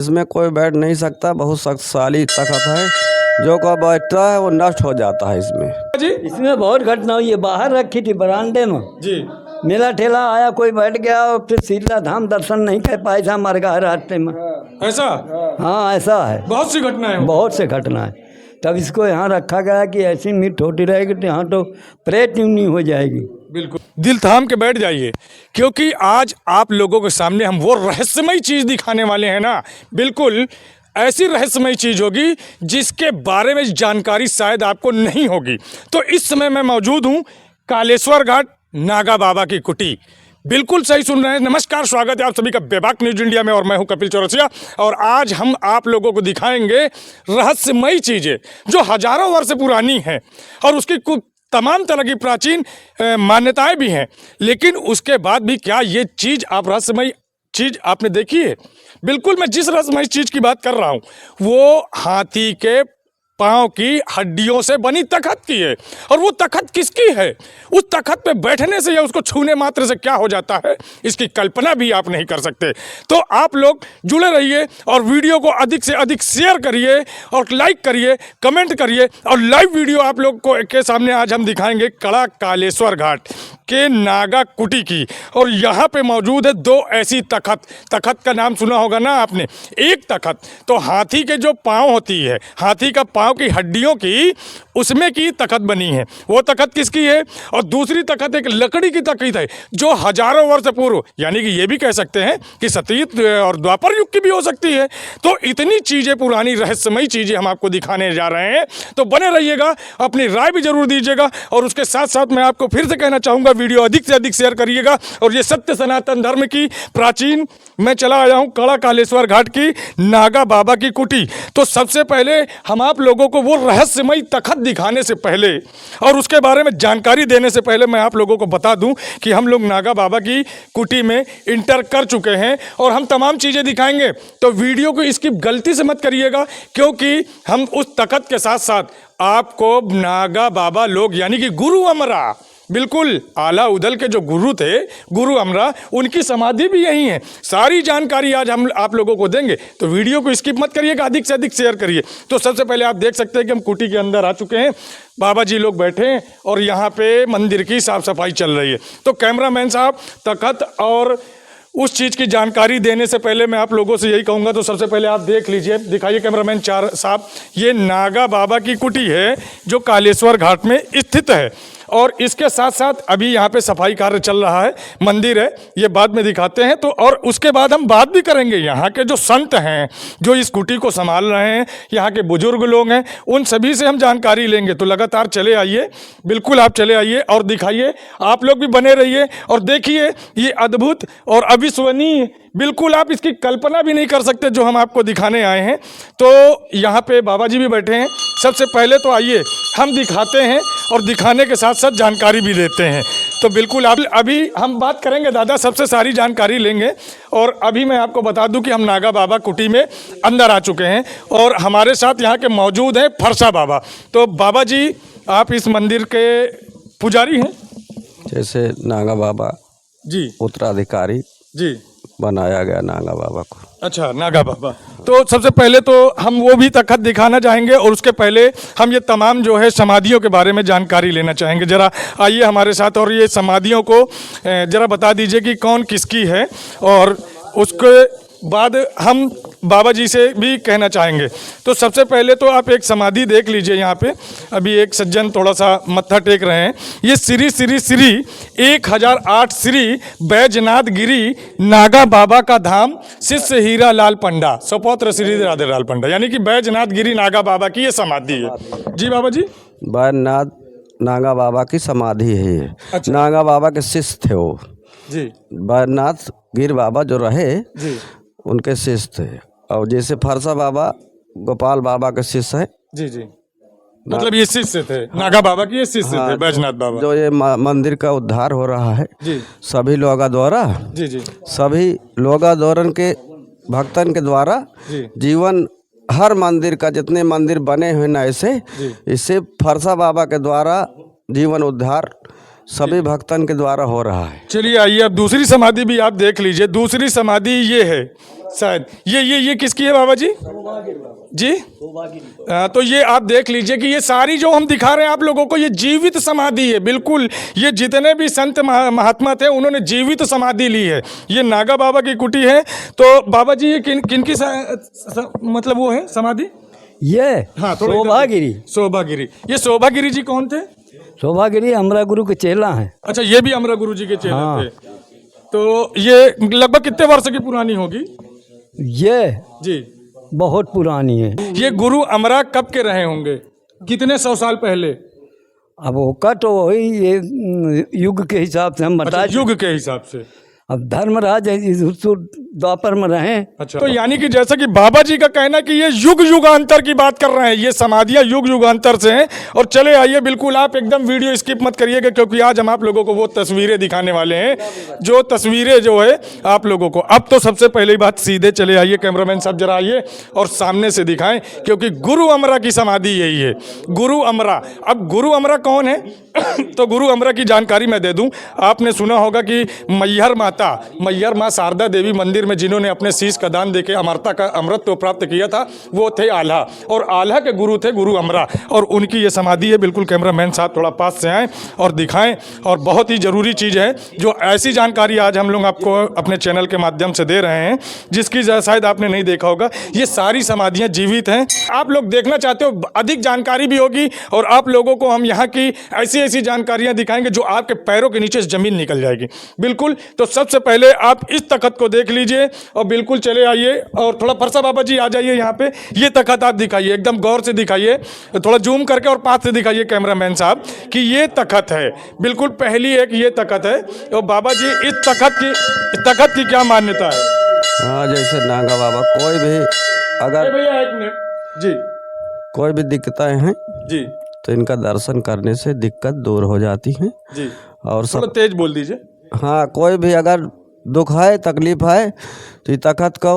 इसमें कोई बैठ नहीं सकता, बहुत शक्तिशाली तख्त है। जो कोई बैठता है वो नष्ट हो जाता है। इसमें बहुत घटना हुई है। बाहर रखी थी बरामदे में जी। मेला ठेला आया, कोई बैठ गया और फिर शीतला धाम दर्शन नहीं कर पाए था, मर गया रास्ते में। ऐसा? हाँ ऐसा है, बहुत सी घटनाएं हैं। बहुत से घटना है। तब इसको यहाँ रखा गया कि ऐसी मीट होती रहेगी तो यहाँ तो प्रेत नहीं हो जाएगी। बिल्कुल दिल थाम के बैठ जाइए, क्योंकि आज आप लोगों के सामने हम वो रहस्यमयी चीज़ दिखाने वाले हैं ना। बिल्कुल ऐसी रहस्यमयी चीज़ होगी जिसके बारे में जानकारी शायद आपको नहीं होगी। तो इस समय मैं मौजूद हूँ कालेश्वर घाट नागा बाबा की कुटी। बिल्कुल सही सुन रहे हैं। नमस्कार, स्वागत है आप सभी का बेबाक न्यूज इंडिया में और मैं हूं कपिल चौरसिया। और आज हम आप लोगों को दिखाएंगे रहस्यमयी चीज़ें जो हजारों वर्ष पुरानी हैं और उसकी तमाम तरह की प्राचीन मान्यताएं भी हैं। लेकिन उसके बाद भी क्या ये चीज़ आप रहस्यमयी चीज़ आपने देखी है? बिल्कुल, मैं जिस रहस्यमयी चीज़ की बात कर रहा हूँ वो हाथी के पाँव की हड्डियों से बनी तख्त की है। और वो तख्त किसकी है? उस तख्त पे बैठने से या उसको छूने मात्र से क्या हो जाता है, इसकी कल्पना भी आप नहीं कर सकते। तो आप लोग जुड़े रहिए और वीडियो को अधिक से अधिक शेयर करिए और लाइक करिए, कमेंट करिए। और लाइव वीडियो आप लोग को के सामने आज हम दिखाएंगे कड़ा कालेश्वर घाट के नागा कुटी की। और यहाँ पे मौजूद है दो ऐसी तख्त का नाम सुना होगा ना आपने। एक तख्त तो हाथी के जो पाँव होती है, हाथी का पाँव की हड्डियों की, उसमें की तख्त बनी है। वो तख्त किसकी है? और दूसरी तख्त एक लकड़ी की तख्त है जो हजारों वर्ष पूर्व, यानी कि ये भी कह सकते हैं कि सतीत और द्वापर युग की भी हो सकती है। तो इतनी चीज़ें, पुरानी रहस्यमयी चीज़ें हम आपको दिखाने जा रहे हैं। तो बने रहिएगा, अपनी राय भी जरूर दीजिएगा। और उसके साथ साथ मैं आपको फिर से कहना चाहूँगा, वीडियो अधिक से अधिक शेयर करिएगा। और ये सत्य सनातन धर्म की प्राचीन, मैं चला आया हूँ कड़ा कालेश्वर घाट की नागा बाबा की कुटी। तो सबसे पहले हम आप लोगों को वो रहस्यमयी तख्त दिखाने से पहले और उसके बारे में जानकारी देने से पहले मैं आप लोगों को बता दूं कि हम लोग नागा बाबा की कुटी में इंटर कर चुके हैं और हम तमाम चीज़ें दिखाएंगे। तो वीडियो को स्किप गलती से मत करिएगा, क्योंकि हम उस तख्त के साथ साथ आपको नागा बाबा लोग, यानी कि गुरु अमरा, बिल्कुल आला उदल के जो गुरु थे, गुरु अमरा, उनकी समाधि भी यही है। सारी जानकारी आज हम आप लोगों को देंगे। तो वीडियो को स्किप मत करिएगा, अधिक से अधिक शेयर करिए। तो सबसे पहले आप देख सकते हैं कि हम कुटी के अंदर आ चुके हैं। बाबा जी लोग बैठे हैं और यहाँ पे मंदिर की साफ सफाई चल रही है। तो कैमरामैन साहब, तख्त और उस चीज़ की जानकारी देने से पहले मैं आप लोगों से यही कहूँगा, तो सबसे पहले आप देख लीजिए, दिखाइए कैमरामैन चार साहब, ये नागा बाबा की कुटी है जो कालेश्वर घाट में स्थित है। और इसके साथ साथ अभी यहाँ पे सफाई कार्य चल रहा है, मंदिर है, ये बाद में दिखाते हैं। तो और उसके बाद हम बात भी करेंगे यहाँ के जो संत हैं जो इस कुटी को संभाल रहे हैं, यहाँ के बुजुर्ग लोग हैं, उन सभी से हम जानकारी लेंगे। तो लगातार चले आइए, बिल्कुल आप चले आइए और दिखाइए। आप लोग भी बने रहिए और देखिए ये अद्भुत और अविश्वसनीय, बिल्कुल आप इसकी कल्पना भी नहीं कर सकते जो हम आपको दिखाने आए हैं। तो यहाँ पे बाबा जी भी बैठे हैं। सबसे पहले तो आइए हम दिखाते हैं और दिखाने के साथ साथ जानकारी भी देते हैं। तो बिल्कुल आप अभी हम बात करेंगे, दादा सबसे सारी जानकारी लेंगे। और अभी मैं आपको बता दूं कि हम नागा बाबा कुटी में अंदर आ चुके हैं और हमारे साथ यहाँ के मौजूद हैं फरसा बाबा। तो बाबा जी, आप इस मंदिर के पुजारी हैं? जैसे नागा बाबा जी उत्तराधिकारी जी बनाया गया नागा बाबा को। अच्छा, नागा बाबा। तो सबसे पहले तो हम वो भी तख्त दिखाना चाहेंगे और उसके पहले हम ये तमाम जो है समाधियों के बारे में जानकारी लेना चाहेंगे। ज़रा आइए हमारे साथ और ये समाधियों को ज़रा बता दीजिए कि कौन किसकी है। और उसके बाद हम बाबा जी से भी कहना चाहेंगे। तो सबसे पहले तो आप एक समाधि देख लीजिए। यहाँ पे अभी एक सज्जन थोड़ा सा मत्था टेक रहे हैं। ये श्री श्री श्री 1008 श्री बैजनाथ गिरी नागा बाबा का धाम, शिष्य हीरा लाल पंडा, सपौत्र श्री राधे लाल पंडा, यानी कि बैजनाथ गिरी नागा बाबा की ये समाधि है। जी बाबा जी, बैजनाथ नागा बाबा की समाधि है ये। अच्छा। नागा बाबा के शिष्य थे वो जी। बैजनाथ गिर बाबा जो रहे जी उनके शिष्य थे। और जैसे फरसा बाबा गोपाल बाबा के शिष्य है। जी जी, मतलब ये शिष्य थे नागा बाबा की, ये शिष्य थे बैजनाथ बाबा। जो ये मंदिर का उद्धार हो रहा है जी सभी लोगों द्वारा, जी जी, सभी लोगों द्वारा के भक्तन के द्वारा जी जीवन, हर मंदिर का जितने मंदिर बने हुए ना ऐसे, इससे फरसा बाबा के द्वारा जीवन उद्धार सभी भक्तन के द्वारा हो रहा है। चलिए आइए अब दूसरी समाधि भी आप देख लीजिए। दूसरी समाधि ये है शायद, ये किसकी है बाबा जी? जी तो ये आप देख लीजिए कि ये सारी जो हम दिखा रहे हैं आप लोगों को, ये जीवित समाधि है बिल्कुल। ये जितने भी संत महात्मा थे उन्होंने जीवित समाधि ली है। ये नागा बाबा की कुटी है। तो बाबा जी ये किनकी मतलब वो है समाधि? ये हाँ, शोभागिरी। शोभागिरी। ये शोभागिरी जी कौन थे? शोभागिरी अमरा गुरु के चेला हैं। अच्छा, ये भी अमरा गुरु जी के चेला हाँ। थे। तो ये लगभग कितने वर्ष की पुरानी होगी? ये जी बहुत पुरानी है। ये गुरु अमरा कब के रहे होंगे? कितने 100 साल पहले? अब वो कट वही ये युग के हिसाब से हम बता। अच्छा, युग के हिसाब से। अब धर्मराज द्वापर में रहे। अच्छा, तो यानी कि जैसा कि बाबा जी का कहना कि ये युग युगांतर की बात कर रहे हैं, ये समाधियां युग युगांतर से हैं। और चले आइए, बिल्कुल आप एकदम वीडियो स्किप मत करिएगा, क्योंकि आज हम आप लोगों को वो तस्वीरें दिखाने वाले हैं जो तस्वीरें जो है आप लोगों को। अब तो सबसे पहले बात सीधे चले आइए, कैमरामैन साहब जरा आइए और सामने से दिखाएं, क्योंकि गुरु अमरा की समाधि यही है, गुरु अमरा। अब गुरु अमरा कौन है? तो गुरु अमरा की जानकारी मैं दे दूं। आपने सुना होगा कि मैहर माँ शारदा देवी मंदिर में जिन्होंने अपने शीश का दान देके अमरता का अमृत तो प्राप्त किया था, वो थे आल्हा, और आल्हा के गुरु थे गुरु अमरा, और उनकी ये समाधि है। बिल्कुल कैमरामैन साहब थोड़ा पास से आएँ और दिखाएं। और बहुत ही ज़रूरी चीज़ है, जो ऐसी जानकारी आज हम लोग आपको अपने चैनल के माध्यम से दे रहे हैं, जिसकी शायद आपने नहीं देखा होगा। ये सारी समाधियाँ जीवित हैं। आप लोग देखना चाहते हो, अधिक जानकारी भी होगी, और आप लोगों को हम यहाँ की ऐसी जानकारियाँ दिखाएंगे जो आपके पैरों के नीचे से ज़मीन निकल जाएगी। बिल्कुल, तो सबसे पहले आप इस तखत को देख लीजिए और बिल्कुल चले आइए, और थोड़ा फरसा बाबा जी आ जाइए यहाँ पे। ये तखत आप दिखाइए, एकदम गौर से दिखाइए, थोड़ा जूम करके और पास से दिखाइए कैमरामैन साहब कि ये तखत है। बिल्कुल पहली एक ये तखत है। और बाबा जी इस तखत की क्या मान्यता है? हाँ, जैसे नागा बाबा कोई भी अगर भैया एक मिनट जी, कोई भी दिक्कतें हैं जी तो इनका दर्शन करने से दिक्कत दूर हो जाती है। जी, और थोड़ा सब तेज बोल दीजिए। हाँ, कोई भी अगर दुख है, तकलीफ है, तो ये तखत को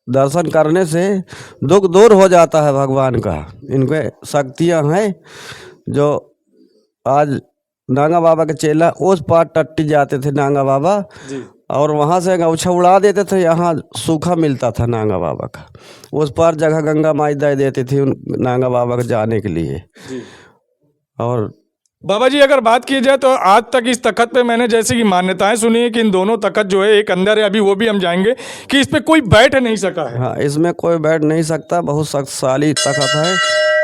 दर्शन करने से दुख दूर हो जाता है भगवान का। इनके शक्तियाँ हैं जो आज नागा बाबा के चेला उस पार टट्टी जाते थे नागा बाबा, और वहाँ से गौछा उड़ा देते थे। यहाँ सूखा मिलता था नागा बाबा का, उस पार जगह गंगा माई दे देती थी उन नागा बाबा के जाने के लिए। और बाबा जी अगर बात की जाए तो आज तक इस तखत पे मैंने जैसे कि मान्यताएं सुनी है कि इन दोनों तखत जो है, एक अंदर है अभी, वो भी हम जाएंगे, कि इस पे कोई बैठ नहीं सका है। हाँ, इसमें कोई बैठ नहीं सकता, बहुत शक्तिशाली तखत है,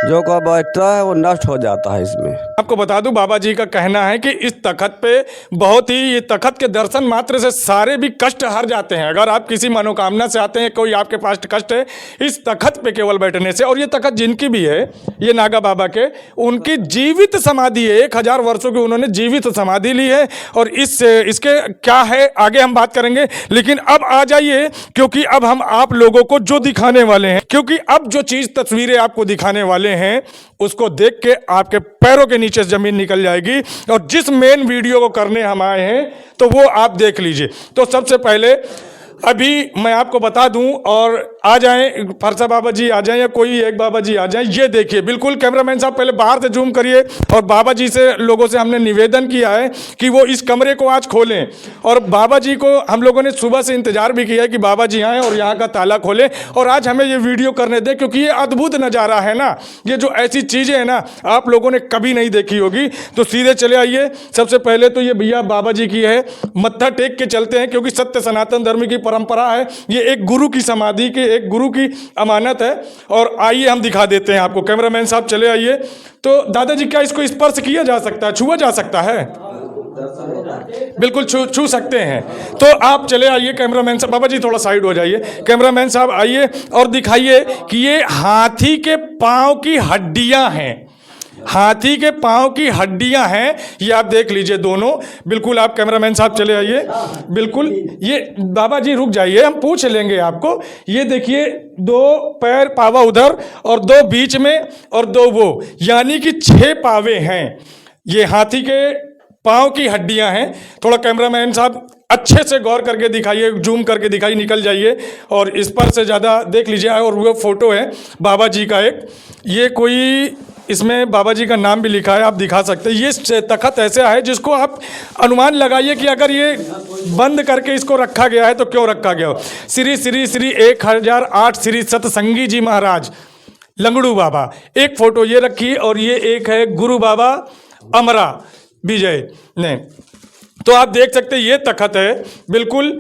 जो का बैठता है वो नष्ट हो जाता है इसमें। आपको बता दूं, बाबा जी का कहना है कि इस तखत पे बहुत ही, ये तखत के दर्शन मात्र से सारे भी कष्ट हर जाते हैं। अगर आप किसी मनोकामना से आते हैं, कोई आपके पास कष्ट है, इस तखत पे केवल बैठने से। और ये तखत जिनकी भी है, ये नागा बाबा के, उनकी जीवित समाधि है। 1000 वर्षों की उन्होंने जीवित समाधि ली है। और इसके क्या है आगे हम बात करेंगे, लेकिन अब आ जाइए, क्योंकि अब हम आप लोगों को जो दिखाने वाले हैं, क्योंकि अब जो चीज़ तस्वीरें आपको दिखाने वाले हैं उसको देख के आपके पैरों के नीचे जमीन निकल जाएगी। और जिस मेन वीडियो को करने हम आए हैं तो वो आप देख लीजिए। तो सबसे पहले अभी मैं आपको बता दूं, और आ जाएं फरसा बाबा जी आ जाएं, या कोई एक बाबा जी आ जाएं। ये देखिए, बिल्कुल कैमरामैन साहब पहले बाहर से जूम करिए। और बाबा जी से लोगों से हमने निवेदन किया है कि वो इस कमरे को आज खोलें। और बाबा जी को हम लोगों ने सुबह से इंतजार भी किया है कि बाबा जी आएँ और यहाँ का ताला खोलें और आज हमें ये वीडियो करने दें, क्योंकि ये अद्भुत नज़ारा है ना। ये जो ऐसी चीज़ें हैं ना, आप लोगों ने कभी नहीं देखी होगी। तो सीधे चले आइए। सबसे पहले तो ये भैया बाबा जी की है, मत्था टेक के चलते हैं, क्योंकि सत्य सनातन धर्म की परंपरा है। ये एक गुरु की समाधि की, एक गुरु की अमानत है। और आइए हम दिखा देते हैं आपको। कैमरामैन साहब चले आइए। तो दादाजी, क्या इसको स्पर्श किया जा सकता है, छुआ जा सकता है? बिल्कुल छू सकते हैं। तो आप चले आइए कैमरामैन साहब। बाबा जी थोड़ा साइड हो जाइए। कैमरामैन साहब आइए और दिखाइए कि ये हाथी के पांव की हड्डियां हैं। हाथी के पांव की हड्डियां हैं, ये आप देख लीजिए दोनों। बिल्कुल आप कैमरामैन साहब चले आइए। बिल्कुल, ये बाबा जी रुक जाइए, हम पूछ लेंगे आपको। ये देखिए, 2 पैर पावा उधर और 2 बीच में और 2 वो, यानी कि 6 पावे हैं। ये हाथी के पांव की हड्डियां हैं। थोड़ा कैमरामैन साहब अच्छे से गौर करके दिखाइए, जूम करके दिखाइए, निकल जाइए और इस पर से ज़्यादा देख लीजिए। और वो फोटो है बाबा जी का एक, ये कोई इसमें बाबा जी का नाम भी लिखा है, आप दिखा सकते हैं। ये तखत ऐसा है जिसको आप अनुमान लगाइए कि अगर ये बंद करके इसको रखा गया है तो क्यों रखा गया हो। श्री श्री श्री 1008 श्री सतसंगी जी महाराज लंगड़ू बाबा, एक फोटो ये रखी और ये एक है गुरु बाबा अमरा विजय ने। तो आप देख सकते हैं ये तखत है। बिल्कुल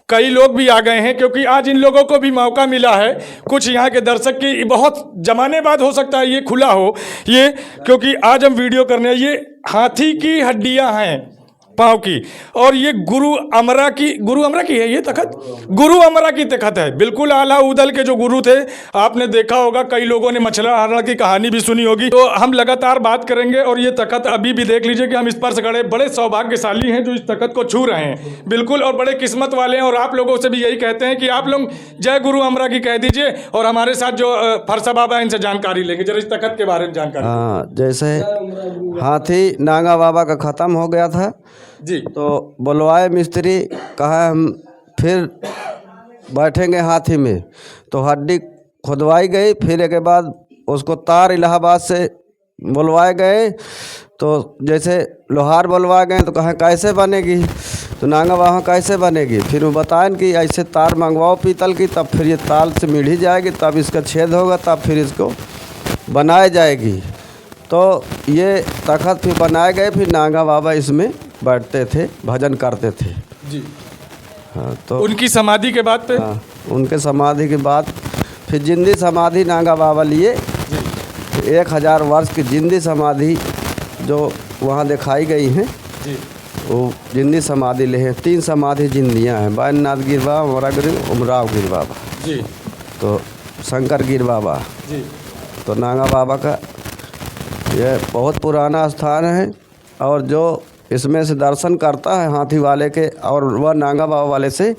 कई लोग भी आ गए हैं क्योंकि आज इन लोगों को भी मौका मिला है। कुछ यहाँ के दर्शक की बहुत जमाने बाद हो सकता है ये खुला हो ये, क्योंकि आज हम वीडियो करने, ये हाथी की हड्डियाँ हैं पाँव की, और ये गुरु अमरा की है ये तखत, गुरु अमरा की तखत है। बिल्कुल आला उदल के जो गुरु थे, आपने देखा होगा, कई लोगों ने मछला हरण की कहानी भी सुनी होगी। तो हम लगातार बात करेंगे और ये तखत अभी भी देख लीजिए कि हम इस पर से खड़े, बड़े सौभाग्यशाली हैं जो इस तखत को छू रहे हैं, बिल्कुल, और बड़े किस्मत वाले हैं। और आप लोगों से भी यही कहते हैं कि आप लोग जय गुरु अमरा की कह दीजिए और हमारे साथ जो फरसा बाबा है इनसे जानकारी लेंगे, जरा इस तखत के बारे में जानकारी। हाँ, जैसे हाथी नागा बाबा का ख़त्म हो गया था जी, तो बुलवाए मिस्त्री, कहा हम फिर बैठेंगे हाथी में, तो हड्डी खुदवाई गई। फिर एक बाद उसको तार इलाहाबाद से बुलवाए गए, तो जैसे लोहार बुलवा गए तो कहा कैसे बनेगी, तो नागा बाबा कैसे बनेगी। फिर वो बताएं कि ऐसे तार मंगवाओ पीतल की, तब फिर ये ताल से मिढ़ी जाएगी, तब इसका छेद होगा, तब फिर इसको बनाई जाएगी। तो ये तखत फिर बनाए गए। फिर नागा बाबा इसमें बैठते थे, भजन करते थे जी। हाँ, तो उनकी समाधि के बाद पे, हाँ, उनके समाधि के बाद फिर जिंदी समाधि नागा बाबा लिए। 1000 वर्ष की जिंदी समाधि जो वहाँ दिखाई गई हैं जी, वो जिंदी समाधि ले हैं। 3 समाधि जिंदियाँ हैं, बैजनाथ गिर बाबा, अमरा गिर, उमराव गिर बाबा, जी, तो शंकर गिर बाबा। जी, तो नागा बाबा का ये बहुत पुराना स्थान है, और जो इसमें से दर्शन करता है हाथी वाले के और वह नागा बाबा वाले से,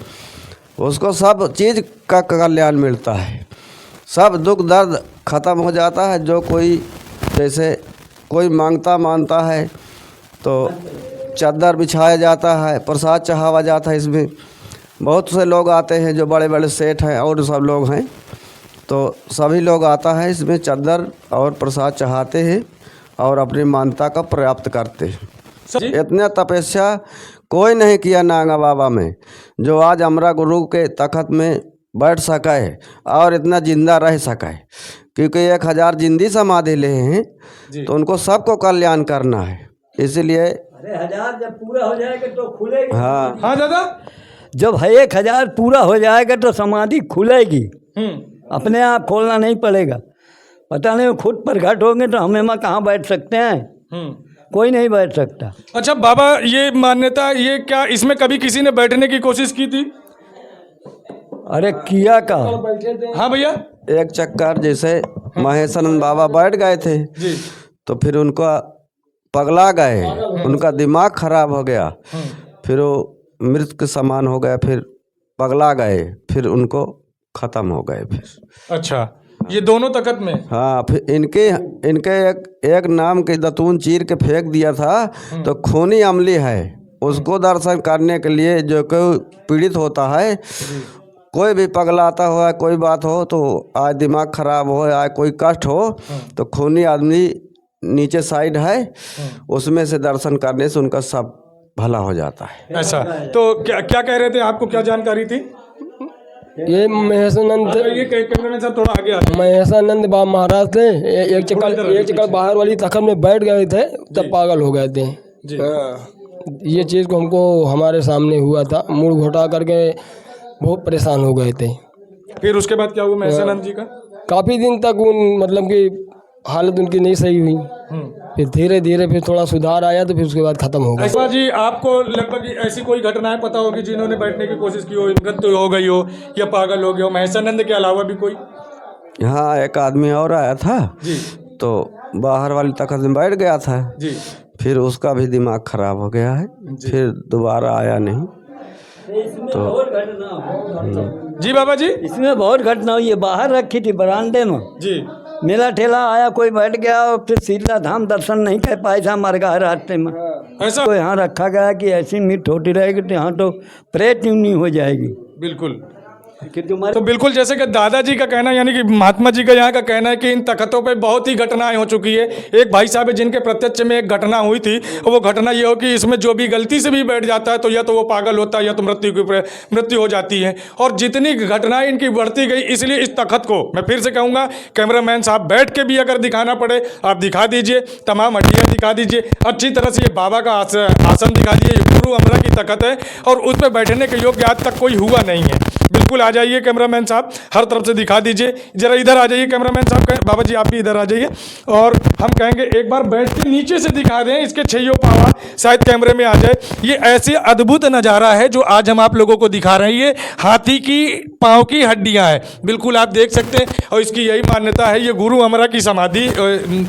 उसको सब चीज़ का कल्याण मिलता है, सब दुख दर्द ख़त्म हो जाता है। जो कोई जैसे कोई मानता है तो चादर बिछाया जाता है, प्रसाद चढ़ावा जाता है। इसमें बहुत से लोग आते हैं जो बड़े बड़े सेठ हैं और सब लोग हैं, तो सभी लोग आता है इसमें चादर और प्रसाद चढ़ाते हैं और अपनी मान्यता का प्राप्त करते हैं। इतना तपस्या कोई नहीं किया नागा बाबा में, जो आज अमरा गुरु के तखत में बैठ सका है और इतना जिंदा रह सका है, क्योंकि 1000 जिंदी समाधि ले हैं, तो उनको सबको कल्याण करना है। इसीलिए 1000 जब पूरा हो जाएगा तो खुलेगी। हाँ हाँ दादा, जब 1000 पूरा हो जाएगा तो समाधि खुलेगी, अपने आप खोलना नहीं पड़ेगा। पता नहीं खुद प्रकट होंगे तो हम वहाँ कहाँ बैठ सकते हैं, कोई नहीं बैठ सकता। अच्छा बाबा, ये मान्यता, ये क्या इसमें कभी किसी ने बैठने की कोशिश की थी? अरे किया का, हाँ भैया, एक चक्कर जैसे महेशानंद बाबा बैठ गए थे जी, तो फिर उनका पगला गए, उनका दिमाग खराब हो गया, फिर वो मृत के समान हो गए, फिर पगला गए, फिर उनको ख़त्म हो गए फिर। अच्छा, ये दोनों तखत में? हाँ, फिर इनके एक नाम के दतून चीर के फेंक दिया था, तो खूनी अमली है, उसको दर्शन करने के लिए जो कोई पीड़ित होता है, कोई भी पगलाता हो, कोई बात हो, तो आज दिमाग खराब हो, आज कोई कष्ट हो, तो खूनी आदमी नीचे साइड है, उसमें से दर्शन करने से उनका सब भला हो जाता है। ऐसा, तो क्या क्या कह रहे थे, आपको क्या जानकारी थी? ये महेशानंद, ये कैमरे में सर थोड़ा आगे आ, महेशानंद बाबा महाराज थे, एक चक्कर बाहर वाली तखत में बैठ गए थे, तब पागल हो गए थे। ये चीज़ को हमको हमारे सामने हुआ था, मुड़ घोटा करके बहुत परेशान हो गए थे। फिर उसके बाद क्या हुआ महेशानंद जी का? काफ़ी दिन तक मतलब कि हालत उनकी नहीं सही हुई, फिर धीरे धीरे फिर थोड़ा सुधार आया, तो फिर उसके बाद ख़त्म हो गया। ऐसा जी, आपको लगभग ऐसी कोई घटनाएं पता होगी जिन्होंने बैठने की कोशिश की हो, मृत्यु हो गई हो या पागल हो गया हो, महेशानंद के अलावा भी कोई? यहाँ एक आदमी और आया था जी, तो बाहर वाली तखत में बैठ गया था जी, फिर उसका भी दिमाग खराब हो गया है, फिर दोबारा आया नहीं। तो जी बाबा जी, इसमें बहुत घटना हुई है। बाहर रखी थी बरामदे में, जी, मेला ठेला आया, कोई बैठ गया और फिर शीतला धाम दर्शन नहीं कर पाए था, मर गया रास्ते में। ऐसा, तो यहाँ रखा गया कि ऐसी मीट होती रहेगी तो यहाँ तो प्रेत नहीं हो जाएगी। बिल्कुल। कि तुम्हारे तो बिल्कुल जैसे कि दादाजी का कहना यानी कि महात्मा जी का यहाँ का कहना है कि इन तख्तों पे बहुत ही घटनाएं हो चुकी है। एक भाई साहब है जिनके प्रत्यक्ष में एक घटना हुई थी, और वो घटना ये हो कि इसमें जो भी गलती से भी बैठ जाता है तो या तो वो पागल होता है या तो मृत्यु हो जाती है। और जितनी घटनाएं इनकी बढ़ती गई, इसलिए इस तख्त को मैं फिर से कहूँगा, कैमरामैन साहब बैठ के भी अगर दिखाना पड़े आप दिखा दीजिए, तमाम हड्डियाँ दिखा दीजिए, अच्छी तरह से ये बाबा का आसन दिखा दीजिए। ये गुरु अमरा की तख्त है और उस पर बैठने के योग्य आज तक कोई हुआ नहीं है। बिल्कुल आ जाइए कैमरामैन साहब, हर तरफ से दिखा दीजिए। जरा इधर आ जाइए कैमरामैन साहब, बाबा जी आप भी इधर आ जाइए। और हम कहेंगे एक बार बैठ के नीचे से दिखा दें, इसके छैयों पावा शायद कैमरे में आ जाए। ये ऐसे अद्भुत नज़ारा है जो आज हम आप लोगों को दिखा रहे हैं। ये हाथी की पाँव की हड्डियाँ हैं, बिल्कुल आप देख सकते हैं। और इसकी यही मान्यता है, ये गुरु अमरा की समाधि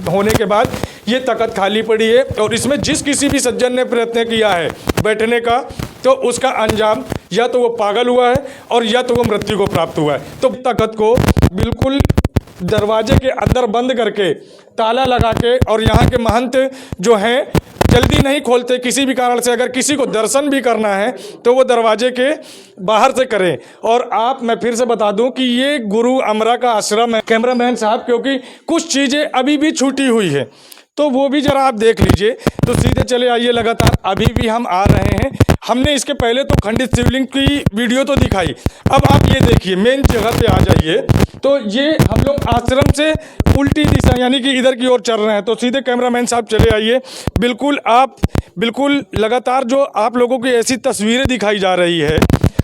होने के बाद ये तख्त खाली पड़ी है, और इसमें जिस किसी भी सज्जन ने प्रयत्न किया है बैठने का, तो उसका अंजाम या तो वो पागल हुआ है और या तो वो मृत्यु को प्राप्त हुआ है। तो तख्त को बिल्कुल दरवाजे के अंदर बंद करके ताला लगा के, और यहाँ के महंत जो हैं जल्दी नहीं खोलते किसी भी कारण से। अगर किसी को दर्शन भी करना है तो वो दरवाजे के बाहर से करें। और मैं फिर से बता दूं कि ये गुरु अमरा का आश्रम है कैमरामैन साहब, क्योंकि कुछ चीज़ें अभी भी छूटी हुई है तो वो भी जरा आप देख लीजिए। तो सीधे चले आइए, लगातार अभी भी हम आ रहे हैं। हमने इसके पहले तो खंडित शिवलिंग की वीडियो तो दिखाई, अब आप ये देखिए मेन जगह पे आ जाइए। तो ये हम लोग आश्रम से उल्टी दिशा यानी कि इधर की ओर चल रहे हैं। तो सीधे कैमरामैन साहब चले आइए। बिल्कुल लगातार जो आप लोगों की ऐसी तस्वीरें दिखाई जा रही है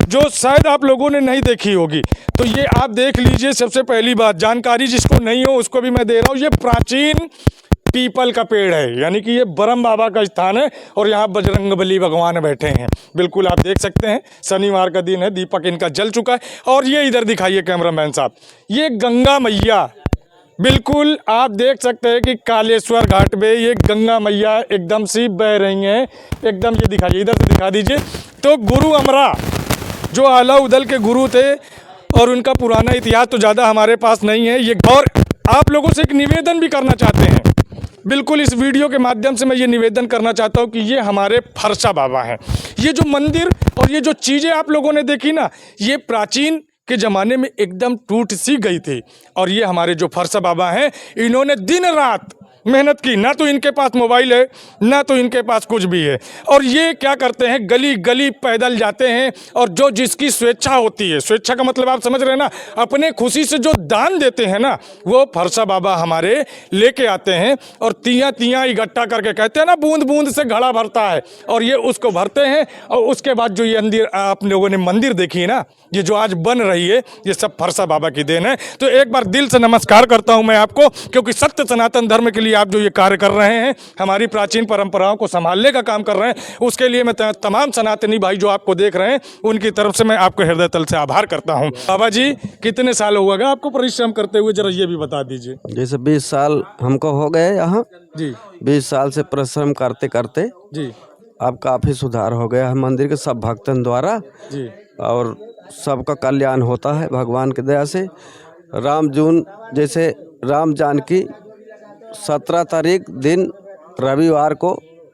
जो शायद आप लोगों ने नहीं देखी होगी, तो ये आप देख लीजिए। सबसे पहली बात, जानकारी जिसको नहीं हो उसको भी मैं दे रहा हूँ, ये प्राचीन पीपल का पेड़ है, यानी कि ये ब्रह्म बाबा का स्थान है और यहाँ बजरंगबली भगवान बैठे हैं। बिल्कुल आप देख सकते हैं, शनिवार का दिन है, दीपक इनका जल चुका है। और ये इधर दिखाइए कैमरामैन साहब, ये गंगा मैया, बिल्कुल आप देख सकते हैं कि कालेश्वर घाट पे ये गंगा मैया एकदम सी बह रही हैं, एकदम। ये दिखाइए, इधर से दिखा दीजिए। तो गुरु अमरा जो आला उदल के गुरु थे, और उनका पुराना इतिहास तो ज़्यादा हमारे पास नहीं है ये। और आप लोगों से एक निवेदन भी करना चाहते हैं, बिल्कुल इस वीडियो के माध्यम से मैं ये निवेदन करना चाहता हूँ कि ये हमारे फरसा बाबा हैं। ये जो मंदिर और ये जो चीज़ें आप लोगों ने देखी ना, ये प्राचीन के ज़माने में एकदम टूट सी गई थी। और ये हमारे जो फरसा बाबा हैं, इन्होंने दिन रात मेहनत की। ना तो इनके पास मोबाइल है, ना तो इनके पास कुछ भी है। और ये क्या करते हैं, गली गली पैदल जाते हैं, और जो जिसकी स्वेच्छा होती है, स्वेच्छा का मतलब आप समझ रहे हैं ना, अपने खुशी से जो दान देते हैं ना, वो फरसा बाबा हमारे लेके आते हैं। और तियाँ इकट्ठा करके, कहते हैं ना बूंद बूंद से घड़ा भरता है, और ये उसको भरते हैं। और उसके बाद जो ये मंदिर आप लोगों ने मंदिर देखी है ना, ये जो आज बन रही है, ये सब फरसा बाबा की देन है। तो एक बार दिल से नमस्कार करता हूँ मैं आपको, क्योंकि सत्य सनातन धर्म के लिए आप जो ये कार्य कर रहे हैं, हमारी प्राचीन परंपराओं को संभालने का काम कर रहे हैं, उसके लिए मैं तमाम सनातनी भाई जो आपको देख रहे हैं, उनकी तरफ से मैं आपको हृदय तल से आभार करता हूं। बाबा जी, कितने साल हुआ गया आपको परिश्रम करते हुए, जरा ये भी बता दीजिए। जैसे 20 साल हमको हो गए यहाँ जी। 20 साल से परिश्रम करते करते जी अब काफ़ी सुधार हो गया है मंदिर के सब भक्तों द्वारा, जी। और सबका कल्याण होता है भगवान की दया से। राम जानकी 17 तारीख दिन रविवार को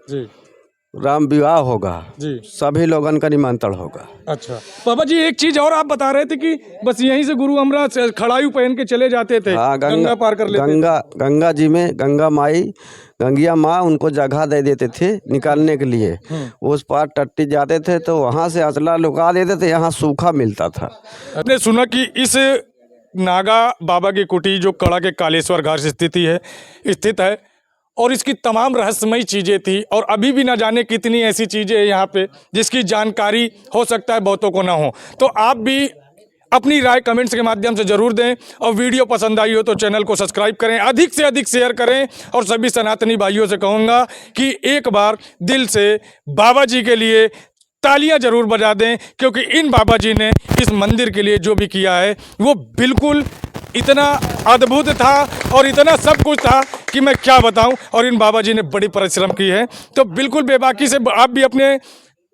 जी राम विवाह होगा जी। सभी लोगों का निमंत्रण होगा। अच्छा बाबा जी, एक चीज और आप बता रहे थे कि बस यहीं से गुरु अमरा खड़ायू पहन के चले जाते थे। हाँ, गंगा पार कर लेते गंगा जी में गंगिया माँ उनको जगह दे देते थे निकालने के लिए। उस पार टट्टी जाते थे तो वहाँ से असला लुका देते थे, यहाँ सूखा मिलता था। आपने सुना कि इस नागा बाबा की कुटी जो कड़ा के कालेश्वर घाट स्थित है, और इसकी तमाम रहस्यमयी चीज़ें थी, और अभी भी ना जाने कितनी ऐसी चीज़ें हैं यहाँ पे जिसकी जानकारी हो सकता है बहुतों को ना हो। तो आप भी अपनी राय कमेंट्स के माध्यम से ज़रूर दें, और वीडियो पसंद आई हो तो चैनल को सब्सक्राइब करें, अधिक से अधिक शेयर करें। और सभी सनातनी भाइयों से कहूँगा कि एक बार दिल से बाबा जी के लिए तालियां जरूर बजा दें, क्योंकि इन बाबा जी ने इस मंदिर के लिए जो भी किया है वो बिल्कुल इतना अद्भुत था और इतना सब कुछ था कि मैं क्या बताऊं। और इन बाबा जी ने बड़ी परिश्रम की है। तो बिल्कुल बेबाकी से आप भी अपने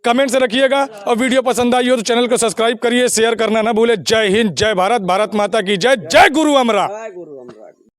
कमेंट से रखिएगा, और वीडियो पसंद आई हो तो चैनल को सब्सक्राइब करिए, शेयर करना ना भूले। जय हिंद, जय भारत, भारत माता की जय, जय गुरु अमरा।